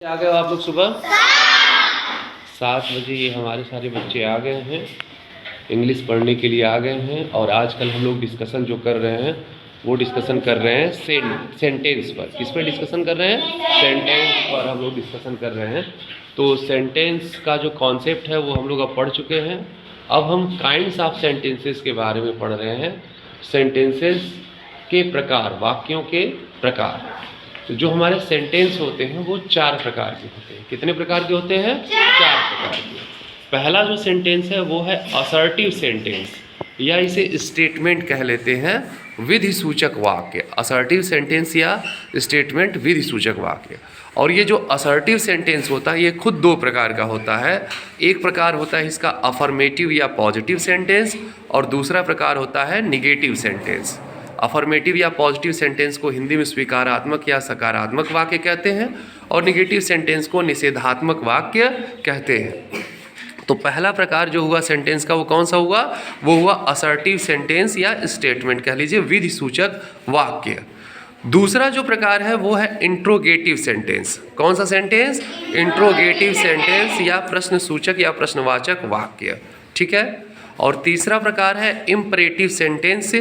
आ गए हो आप लोग सुबह 7 बजे। ये हमारे सारे बच्चे आ गए हैं, इंग्लिश पढ़ने के लिए आ गए हैं। और आजकल हम लोग डिस्कशन जो कर रहे हैं वो डिस्कशन कर रहे हैं सेंटेंस पर। किस पर डिस्कशन कर रहे हैं? सेंटेंस पर हम लोग डिस्कशन कर रहे हैं। तो सेंटेंस का जो कॉन्सेप्ट है वो हम लोग अब पढ़ चुके हैं। अब हम काइंड्स ऑफ सेंटेंसेस के बारे में पढ़ रहे हैं। सेंटेंसेस के प्रकार, वाक्यों के प्रकार। तो जो हमारे सेंटेंस होते हैं वो 4 प्रकार के होते हैं। कितने प्रकार के होते हैं? 4 प्रकार के। पहला जो सेंटेंस है वो है असर्टिव सेंटेंस, या इसे स्टेटमेंट कह लेते हैं, विधि सूचक वाक्य। असर्टिव सेंटेंस या स्टेटमेंट विधि सूचक वाक्य। और ये जो असर्टिव सेंटेंस होता है ये खुद 2 प्रकार का होता है। एक प्रकार होता है इसका अफर्मेटिव या पॉजिटिव सेंटेंस, और दूसरा प्रकार होता है निगेटिव सेंटेंस। अफर्मेटिव या पॉजिटिव सेंटेंस को हिंदी में स्वीकारात्मक या सकारात्मक वाक्य कहते हैं, और निगेटिव सेंटेंस को निषेधात्मक वाक्य कहते हैं। तो पहला प्रकार जो हुआ सेंटेंस का वो कौन सा हुआ? वो हुआ असर्टिव सेंटेंस या स्टेटमेंट, कह लीजिए विधि सूचक वाक्य। दूसरा जो प्रकार है वो है इंट्रोगेटिव सेंटेंस। कौन सा सेंटेंस? इंट्रोगेटिव सेंटेंस या प्रश्न सूचक या प्रश्नवाचक वाक्य। ठीक है। और तीसरा प्रकार है इम्परेटिव सेंटेंस,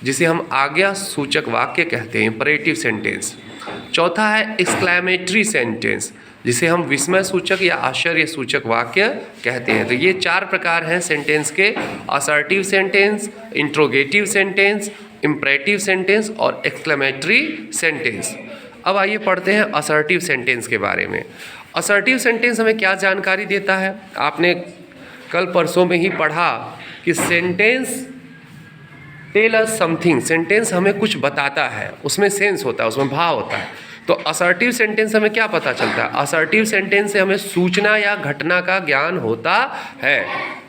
जिसे हम आज्ञा सूचक वाक्य कहते हैं, इम्परेटिव सेंटेंस। चौथा है एक्सक्लेमेटरी सेंटेंस, जिसे हम विस्मय सूचक या आश्चर्य सूचक वाक्य कहते हैं। तो ये 4 प्रकार हैं सेंटेंस के: assertive sentence, interrogative sentence, imperative sentence और एक्सक्लेमेटरी सेंटेंस। अब आइए पढ़ते हैं असर्टिव सेंटेंस के बारे में। असर्टिव सेंटेंस हमें क्या जानकारी देता है? आपने कल परसों में ही पढ़ा कि sentence tell us something. Sentence हमें कुछ बताता है, उसमें सेंस होता है, उसमें भाव होता है। तो असर्टिव सेंटेंस हमें क्या पता चलता है? असर्टिव सेंटेंस से हमें सूचना या घटना का ज्ञान होता है।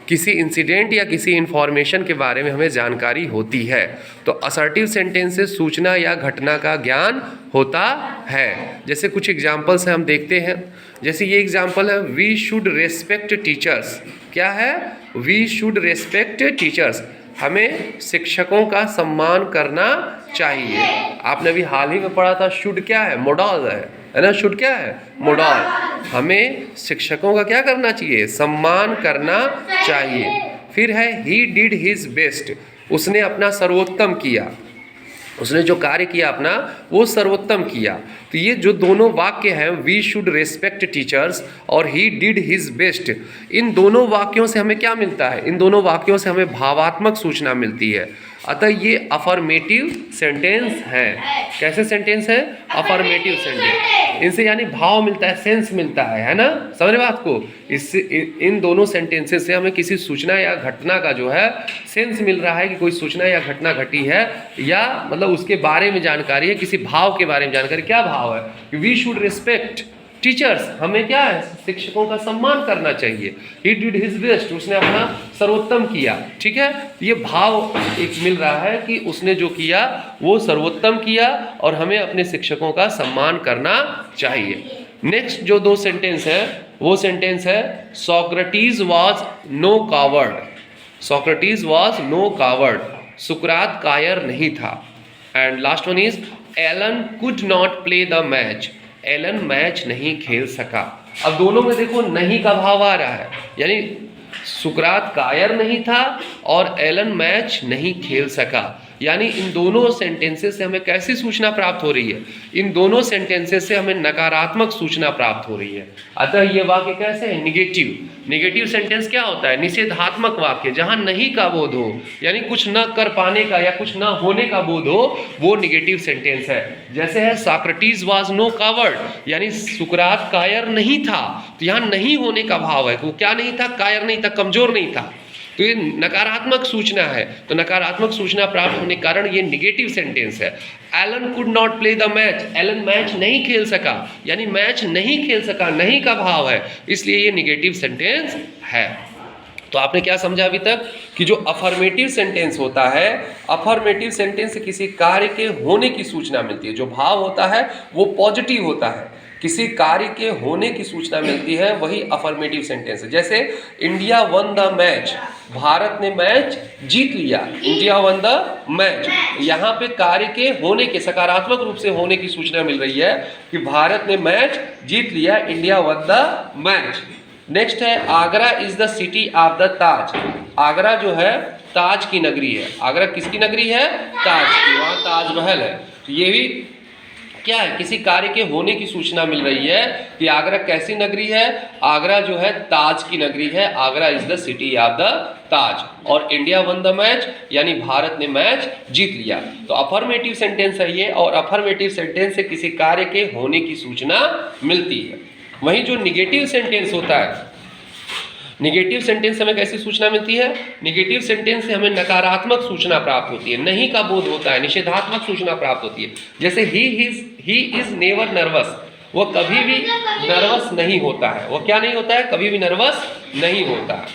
किसी इंसिडेंट या किसी इन्फॉर्मेशन के बारे में हमें जानकारी होती है। तो असर्टिव सेंटेंस से सूचना या घटना का ज्ञान होता है। जैसे कुछ एग्जाम्पल्स हैं, हम देखते हैं। जैसे ये एग्जाम्पल है, वी शुड रेस्पेक्ट टीचर्स। क्या है? We should respect teachers. हमें शिक्षकों का सम्मान करना चाहिए। आपने अभी हाल ही में पढ़ा था, शुड क्या है? मोडल है ना? शुड क्या है? मोडल। हमें शिक्षकों का क्या करना चाहिए? सम्मान करना चाहिए। फिर है ही डिड हिज बेस्ट। उसने अपना सर्वोत्तम किया। उसने जो कार्य किया अपना, वो सर्वोत्तम किया। तो ये जो दोनों वाक्य हैं, वी शुड रेस्पेक्ट टीचर्स और ही डिड हिज बेस्ट, इन दोनों वाक्यों से हमें क्या मिलता है? इन दोनों वाक्यों से हमें भावात्मक सूचना मिलती है। अतः ये अफर्मेटिव सेंटेंस है। कैसे सेंटेंस है? Affirmative sentence. इनसे यानी भाव मिलता है, सेंस मिलता है ना? समझ रहे बात को? इससे इन दोनों सेंटेंसेस से हमें किसी सूचना या घटना का जो है सेंस मिल रहा है कि कोई सूचना या घटना घटी है, या मतलब उसके बारे में जानकारी है, किसी भाव के बारे में जानकारी। क्या भाव है? We should respect teachers. हमें क्या है? शिक्षकों का सम्मान करना चाहिए। He did his best. उसने अपना सर्वोत्तम किया। ठीक है। ये भाव एक मिल रहा है कि उसने जो किया वो सर्वोत्तम किया, और हमें अपने शिक्षकों का सम्मान करना चाहिए। नेक्स्ट जो 2 सेंटेंस है वो सेंटेंस है, Socrates was no coward. Socrates was no coward. सुकरात कायर नहीं था। And last one is Allen could not play the match. Allen match नहीं खेल सका। अब दोनों में देखो नहीं का भाव आ रहा है, यानी सुकरात कायर नहीं था और एलन मैच नहीं खेल सका। यानी इन दोनों सेंटेंसेस से हमें कैसी सूचना प्राप्त हो रही है? इन दोनों सेंटेंसेस से हमें नकारात्मक सूचना प्राप्त हो रही है। अतः ये वाक्य कैसे है? निगेटिव। निगेटिव सेंटेंस क्या होता है? निषेधात्मक वाक्य, जहां नहीं का बोध हो, यानी कुछ न कर पाने का या कुछ न होने का बोध हो, वो निगेटिव सेंटेंस है। जैसे है सोक्रेटिस वाज नो कावर्ड, यानी सुकरात कायर नहीं था। तो यहाँ नहीं होने का भाव है, वो क्या नहीं था? कायर नहीं था, कमजोर नहीं था। तो ये नकारात्मक सूचना है। तो नकारात्मक सूचना प्राप्त होने के कारण ये निगेटिव सेंटेंस है। Allen could not play the match. Allen match नहीं खेल सका, यानी मैच नहीं खेल सका, नहीं का भाव है, इसलिए ये निगेटिव सेंटेंस है। तो आपने क्या समझा अभी तक? कि जो अफर्मेटिव सेंटेंस होता है, अफर्मेटिव सेंटेंस से किसी कार्य के होने की सूचना मिलती है। जो भाव होता है वो पॉजिटिव होता है। किसी कार्य के होने की सूचना मिलती है, वही अफर्मेटिव सेंटेंस है। जैसे India won the match, Bharat ने मैच जीत लिया, इंडिया वन द मैच। यहाँ पे कार्य के होने के, सकारात्मक रूप से होने की सूचना मिल रही है कि भारत ने मैच जीत लिया, India won the match. Next है Agra is the city of the Taj. Agra जो है ताज की नगरी है। आगरा किसकी नगरी है? ताज की, वहाँ ताजमहल है। तो ये भी क्या है, किसी कार्य के होने की सूचना मिल रही है कि आगरा कैसी नगरी है? आगरा जो है ताज की नगरी है। Agra is the city of the Taj. और इंडिया वन द मैच यानी भारत ने मैच जीत लिया। तो अफर्मेटिव सेंटेंस है ये, और अफर्मेटिव सेंटेंस से किसी कार्य के होने की सूचना मिलती है। वहीं जो निगेटिव सेंटेंस होता है, निगेटिव सेंटेंस से हमें कैसी सूचना मिलती है? निगेटिव सेंटेंस से हमें नकारात्मक सूचना प्राप्त होती है, नहीं का बोध होता है, निषेधात्मक सूचना प्राप्त होती है। जैसे ही इज नेवर नर्वस, वो कभी भी नर्वस नहीं होता है। वो क्या नहीं होता है? कभी भी नर्वस नहीं होता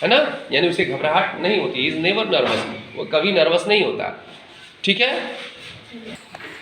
है ना, यानी उसे घबराहट नहीं होती। इज नेवर नर्वस, वो कभी नर्वस नहीं होता। ठीक है,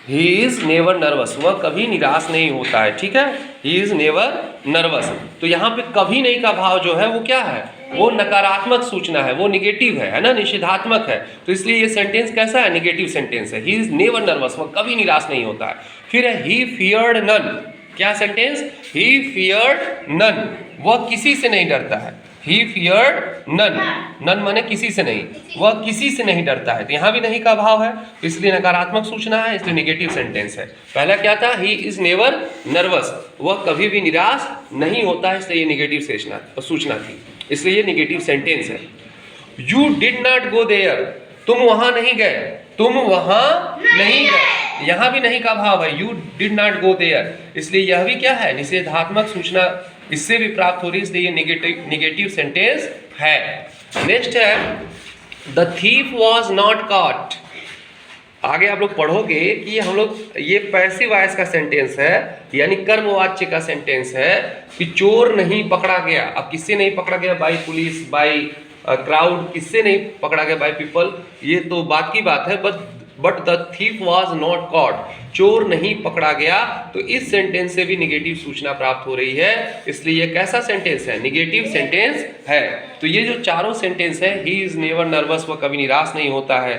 ही इज नेवर नर्वस, वह कभी निराश नहीं होता है। ठीक है, ही इज नेवर नर्वस। तो यहाँ पे कभी नहीं का भाव जो है वो क्या है? वो नकारात्मक सूचना है, वो निगेटिव है ना, निषेधात्मक है। तो इसलिए ये सेंटेंस कैसा है? निगेटिव सेंटेंस है। ही इज नेवर नर्वस, वह कभी निराश नहीं होता है। फिर है ही फियर्ड नन। क्या सेंटेंस? ही फियर्ड नन, वह किसी से नहीं डरता है। ही फियर्ड नन, नन माने किसी से नहीं, वह किसी से नहीं डरता है। तो यहाँ भी नहीं का भाव है, इसलिए नकारात्मक सूचना है, इसलिए नेगेटिव सेंटेंस है। पहला क्या था? ही इज नेवर नर्वस, वह कभी भी निराश नहीं होता है, इसलिए ये नेगेटिव सूचना थी, इसलिए ये नेगेटिव सेंटेंस है। You did not go there, तुम वहां नहीं गए, तुम वहां नहीं गए, यहाँ भी नहीं का भाव है। You did not go there, इसलिए यह भी क्या है? निषेधात्मक सूचना इससे भी प्राप्त हो रही है, इसलिए ये नेगेटिव सेंटेंस है। नेक्स्ट है the thief was not cot. आगे आप लोग पढ़ोगे कि हम लोग ये पैसिव वॉइस का सेंटेंस है, यानी कर्मवाच्य का सेंटेंस है कि चोर नहीं पकड़ा गया। अब किससे नहीं पकड़ा गया? बाय पुलिस, बाय क्राउड, किससे नहीं पकड़ा गया? By people. ये तो बात की बात है, but the thief was not caught, चोर नहीं पकड़ा गया। तो इस सेंटेंस से भी निगेटिव सूचना प्राप्त हो रही है, इसलिए ये कैसा सेंटेंस है? निगेटिव सेंटेंस है। तो ये जो चारों सेंटेंस है, ही इज नेवर नर्वस, वह कभी निराश नहीं होता है।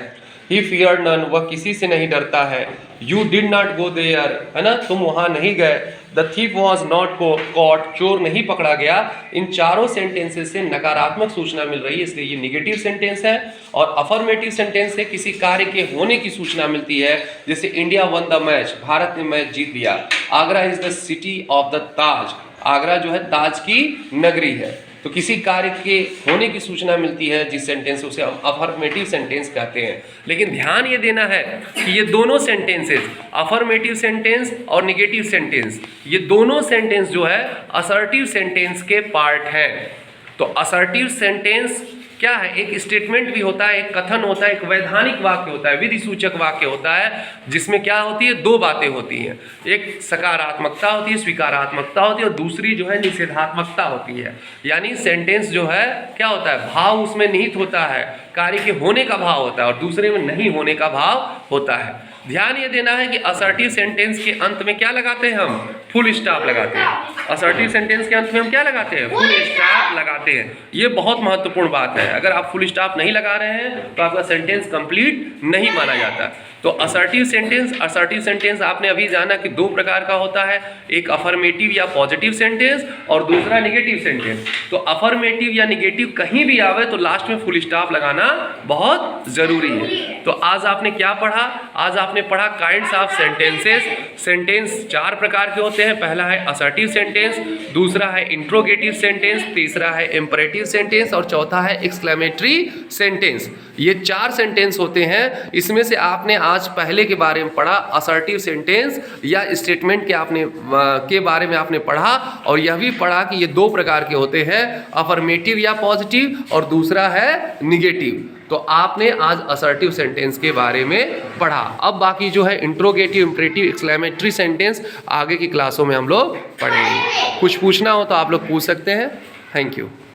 ही फियर्ड नन, वह किसी से नहीं डरता है। You did not go there, है ना, तुम वहां नहीं गए। The thief was not caught, चोर नहीं पकड़ा गया। इन चारों सेंटेंसेस से नकारात्मक सूचना मिल रही है, इसलिए ये निगेटिव सेंटेंस है। और अफर्मेटिव सेंटेंस से किसी कार्य के होने की सूचना मिलती है, जैसे India won the match, Bharat ने मैच जीत लिया। Agra is the city of the Taj, Agra जो है ताज की नगरी है। तो किसी कार्य के होने की सूचना मिलती है जिस सेंटेंस से, उसे हम अफर्मेटिव सेंटेंस कहते हैं। लेकिन ध्यान ये देना है कि ये दोनों सेंटेंसेस, अफर्मेटिव सेंटेंस और नेगेटिव सेंटेंस, ये दोनों सेंटेंस जो है असर्टिव सेंटेंस के पार्ट हैं। तो असर्टिव सेंटेंस क्या है? एक स्टेटमेंट भी होता है, एक कथन होता है, एक वैधानिक वाक्य होता है, विधि सूचक वाक्य होता है, जिसमें क्या होती है? दो बातें होती हैं। एक सकारात्मकता होती है, स्वीकारात्मकता होती है, और दूसरी जो है निषेधात्मकता होती है। यानी सेंटेंस जो है क्या होता है? भाव उसमें निहित होता है, कार्य के होने का भाव होता है, और दूसरे में नहीं होने का भाव होता है। ध्यान ये देना है कि असर्टिव सेंटेंस के अंत में क्या लगाते हैं? हम फुल स्टॉप लगाते हैं। असर्टिव सेंटेंस के अंत में हम क्या लगाते हैं? फुल स्टॉप लगाते हैं। ये बहुत महत्वपूर्ण बात है। अगर आप फुल स्टॉप नहीं लगा रहे हैं तो आपका सेंटेंस कंप्लीट नहीं माना जाता। तो असर्टिव सेंटेंस आपने अभी जाना कि दो प्रकार का होता है, एक अफर्मेटिव या पॉजिटिव सेंटेंस और दूसरा नेगेटिव सेंटेंस। तो अफर्मेटिव या नेगेटिव कहीं भी आवे तो लास्ट में फुल स्टॉप लगाना बहुत जरूरी है। तो आज आपने क्या पढ़ा? आज आपने पढ़ा काइंड्स ऑफ सेंटेंसेस। सेंटेंस चार प्रकार के होते हैं। पहला है असर्टिव सेंटेंस, दूसरा है इंट्रोगेटिव सेंटेंस, तीसरा है इंपरेटिव सेंटेंस और चौथा है एक्सक्लेमेटरी सेंटेंस। ये चार सेंटेंस होते हैं। इसमें से आपने आज पहले के बारे में पढ़ा, असर्टिव सेंटेंस या स्टेटमेंट के बारे में आपने पढ़ा, और यह भी पढ़ा कि ये दो प्रकार के होते हैं, अफर्मेटिव या पॉजिटिव, और दूसरा है निगेटिव। तो आपने आज असर्टिव सेंटेंस के बारे में पढ़ा। अब बाकी जो है इंट्रोगेटिव, इंपरेटिव, एक्सक्लेमेटरी सेंटेंस आगे की क्लासों में हम लोग पढ़ेंगे। कुछ पूछना हो तो आप लोग पूछ सकते हैं। Thank you.